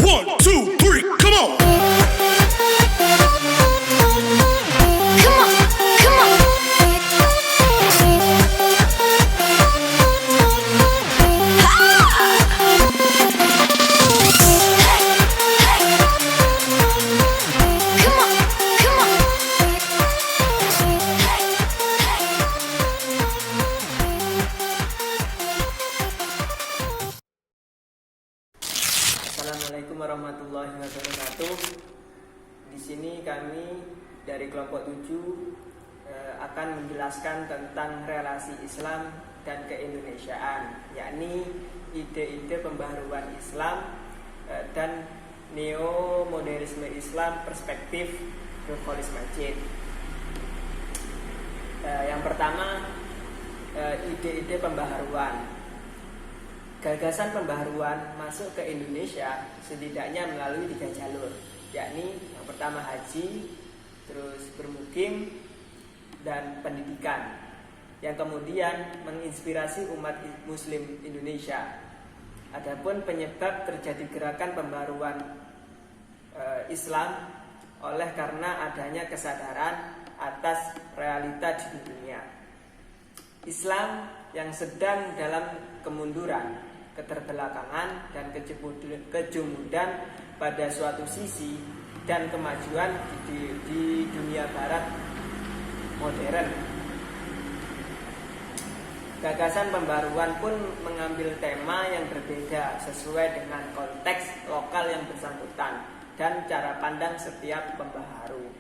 1, 2, 3, come on. Come on, come on. Come on, come on. Assalamualaikum warahmatullahi wabarakatuh. Di sini kami dari kelompok 7 akan menjelaskan tentang relasi Islam dan keindonesiaan, yakni ide-ide pembaharuan Islam dan neo-modernisme Islam perspektif Nurholis Majid. Yang pertama, ide-ide pembaharuan. Gagasan pembaharuan masuk ke Indonesia setidaknya melalui 3 jalur, yakni yang pertama haji, terus bermukim, dan pendidikan, yang kemudian menginspirasi umat muslim Indonesia. Adapun penyebab terjadi gerakan pembaharuan Islam oleh karena adanya kesadaran atas realita di dunia. Islam yang sedang dalam kemunduran, keterbelakangan, dan kejumudan pada suatu sisi, dan kemajuan di dunia barat modern. Gagasan pembaharuan pun mengambil tema yang berbeda sesuai dengan konteks lokal yang bersangkutan dan cara pandang setiap pembaharu.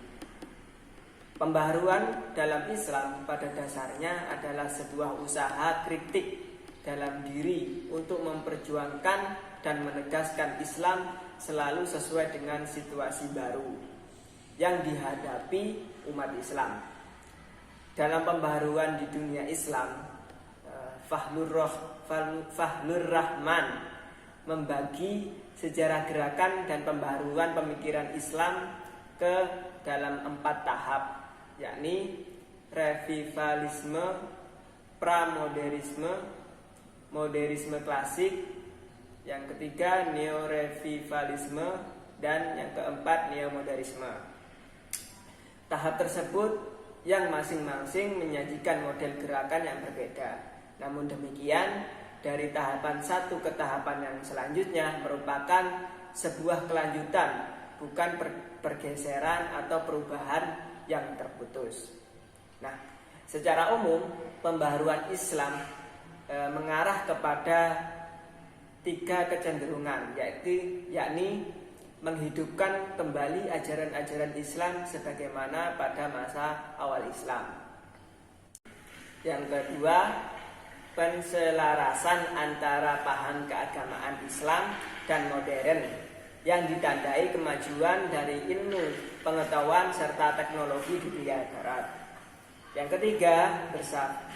Pembaharuan dalam Islam pada dasarnya adalah sebuah usaha kritik dalam diri untuk memperjuangkan dan menegaskan Islam selalu sesuai dengan situasi baru yang dihadapi umat Islam. Dalam pembaharuan di dunia Islam, Fahlur Rahman membagi sejarah gerakan dan pembaharuan pemikiran Islam ke dalam 4 tahap, yakni revivalisme, pramodernisme, modernisme klasik, yang ketiga neo-revivalisme, dan yang keempat neomodernisme. Tahap tersebut yang masing-masing menyajikan model gerakan yang berbeda. Namun demikian, dari tahapan satu ke tahapan yang selanjutnya merupakan sebuah kelanjutan, bukan pergeseran atau perubahan yang terputus. Nah, secara umum pembaharuan Islam mengarah kepada 3 kecenderungan, yakni menghidupkan kembali ajaran-ajaran Islam sebagaimana pada masa awal Islam. Yang kedua, penselarasan antara paham keagamaan Islam dan modern yang ditandai kemajuan dari ilmu pengetahuan serta teknologi di dunia barat. Yang ketiga,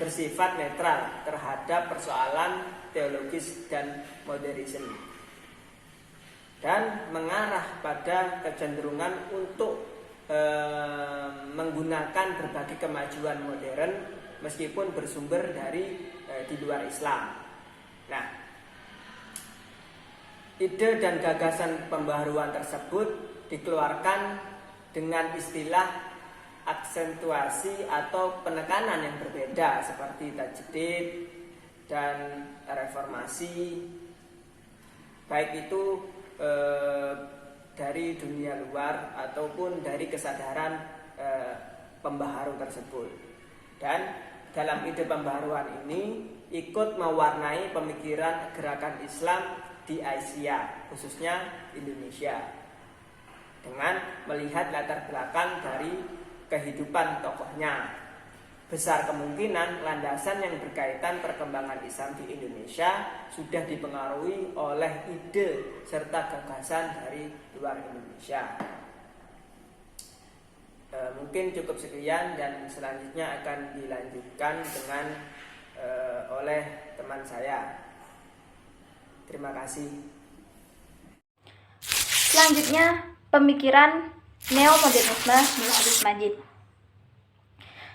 bersifat netral terhadap persoalan teologis dan modernisme, dan mengarah pada kecenderungan untuk menggunakan berbagai kemajuan modern meskipun bersumber dari di luar Islam. Nah, ide dan gagasan pembaharuan tersebut dikeluarkan dengan istilah aksentuasi atau penekanan yang berbeda seperti tajdid dan reformasi, baik itu dari dunia luar ataupun dari kesadaran pembaharu tersebut. Dan dalam ide pembaharuan ini ikut mewarnai pemikiran gerakan Islam di Asia, khususnya Indonesia, dengan melihat latar belakang dari kehidupan tokohnya. Besar kemungkinan landasan yang berkaitan perkembangan Islam di Indonesia sudah dipengaruhi oleh ide serta gagasan dari luar Indonesia. Mungkin cukup sekian, dan selanjutnya akan dilanjutkan dengan oleh teman saya. Terima kasih. Selanjutnya, pemikiran neomodernisme Nurholis Majid.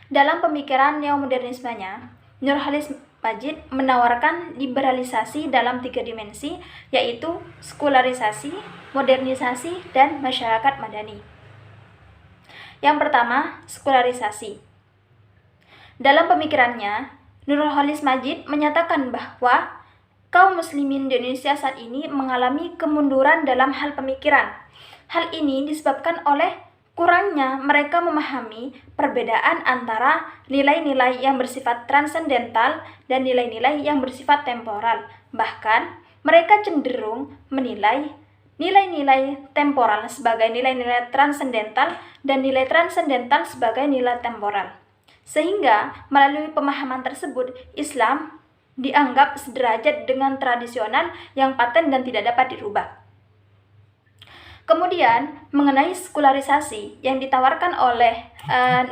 Dalam pemikiran neomodernismenya, Nurholis Majid menawarkan liberalisasi dalam 3 dimensi, yaitu sekularisasi, modernisasi, dan masyarakat madani. Yang pertama, sekularisasi. Dalam pemikirannya, Nurholis Majid menyatakan bahwa kaum muslimin di Indonesia saat ini mengalami kemunduran dalam hal pemikiran. Hal ini disebabkan oleh kurangnya mereka memahami perbedaan antara nilai-nilai yang bersifat transendental dan nilai-nilai yang bersifat temporal. Bahkan, mereka cenderung menilai nilai-nilai temporal sebagai nilai-nilai transendental dan nilai transendental sebagai nilai temporal. Sehingga, melalui pemahaman tersebut, Islam dianggap sederajat dengan tradisional yang paten dan tidak dapat dirubah. Kemudian, mengenai sekularisasi yang ditawarkan oleh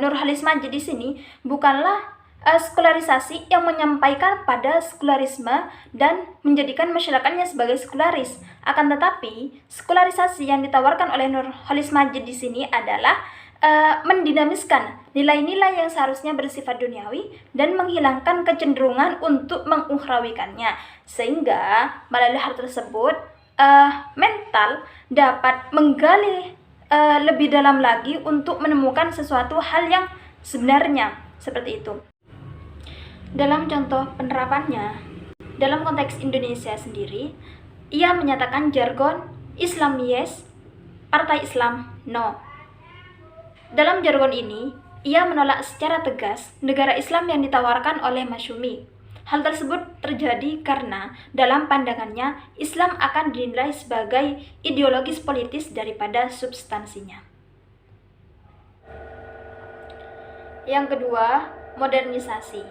Nurholis Majid di sini bukanlah sekularisasi yang menyampaikan pada sekularisme dan menjadikan masyarakatnya sebagai sekularis. Akan tetapi, sekularisasi yang ditawarkan oleh Nurholis Majid di sini adalah mendinamiskan nilai-nilai yang seharusnya bersifat duniawi dan menghilangkan kecenderungan untuk mengukhrawikannya. Sehingga, melalui hal tersebut, mental dapat menggali lebih dalam lagi untuk menemukan sesuatu hal yang sebenarnya, seperti itu. Dalam contoh penerapannya, dalam konteks Indonesia sendiri, ia menyatakan jargon Islam yes, Partai Islam no. Dalam jargon ini, ia menolak secara tegas negara Islam yang ditawarkan oleh Masyumi. Hal tersebut terjadi karena dalam pandangannya Islam akan dinilai sebagai ideologis politis daripada substansinya. Yang kedua, modernisasi.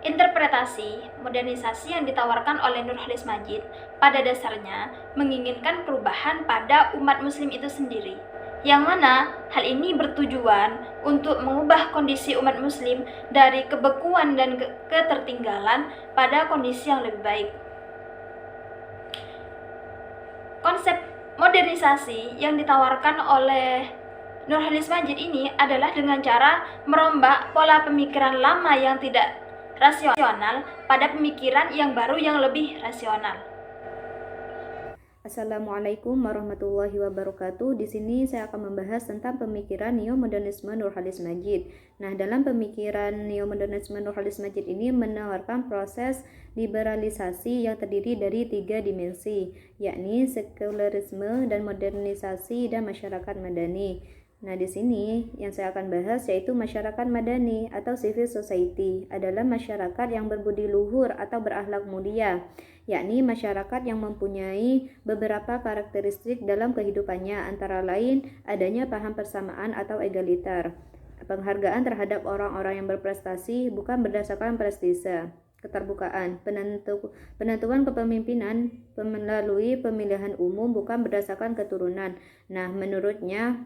Interpretasi modernisasi yang ditawarkan oleh Nurholis Majid pada dasarnya menginginkan perubahan pada umat muslim itu sendiri, yang mana hal ini bertujuan untuk mengubah kondisi umat muslim dari kebekuan dan ketertinggalan pada kondisi yang lebih baik. Konsep modernisasi yang ditawarkan oleh Nurholis Majid ini adalah dengan cara merombak pola pemikiran lama yang tidak rasional pada pemikiran yang baru yang lebih rasional. Assalamualaikum warahmatullahi wabarakatuh. Di sini saya akan membahas tentang pemikiran neomodernisme Nurholis Majid. Nah, dalam pemikiran neomodernisme Nurholis Majid ini menawarkan proses liberalisasi yang terdiri dari 3 dimensi, yakni sekularisme dan modernisasi dan masyarakat madani. Nah, di sini yang saya akan bahas yaitu masyarakat madani atau civil society adalah masyarakat yang berbudi luhur atau berakhlak mulia, yakni masyarakat yang mempunyai beberapa karakteristik dalam kehidupannya, antara lain adanya paham persamaan atau egaliter, penghargaan terhadap orang-orang yang berprestasi bukan berdasarkan prestise, keterbukaan, penentuan kepemimpinan melalui pemilihan umum bukan berdasarkan keturunan. Nah, menurutnya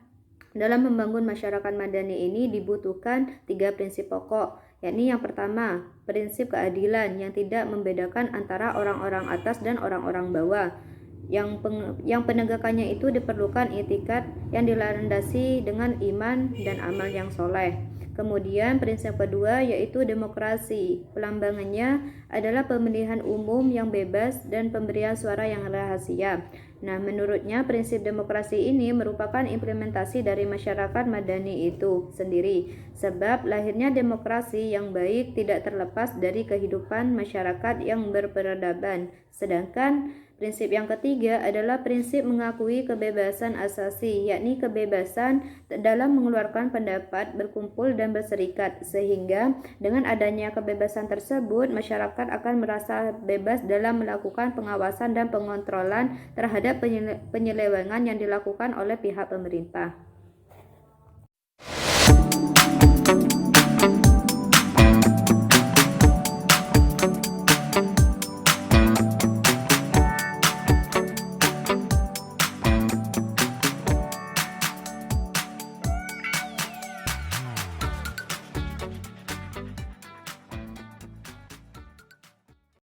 dalam membangun masyarakat madani ini dibutuhkan 3 prinsip pokok, yakni yang pertama, prinsip keadilan yang tidak membedakan antara orang-orang atas dan orang-orang bawah. Yang penegakannya itu diperlukan itikat yang dilandasi dengan iman dan amal yang soleh. Kemudian prinsip kedua yaitu demokrasi. Pelambangannya adalah pemilihan umum yang bebas dan pemberian suara yang rahasia. Nah, menurutnya prinsip demokrasi ini merupakan implementasi dari masyarakat madani itu sendiri. Sebab lahirnya demokrasi yang baik tidak terlepas dari kehidupan masyarakat yang berperadaban. Sedangkan prinsip yang ketiga adalah prinsip mengakui kebebasan asasi, yakni kebebasan dalam mengeluarkan pendapat, berkumpul dan berserikat, sehingga dengan adanya kebebasan tersebut masyarakat akan merasa bebas dalam melakukan pengawasan dan pengontrolan terhadap penyelewengan yang dilakukan oleh pihak pemerintah.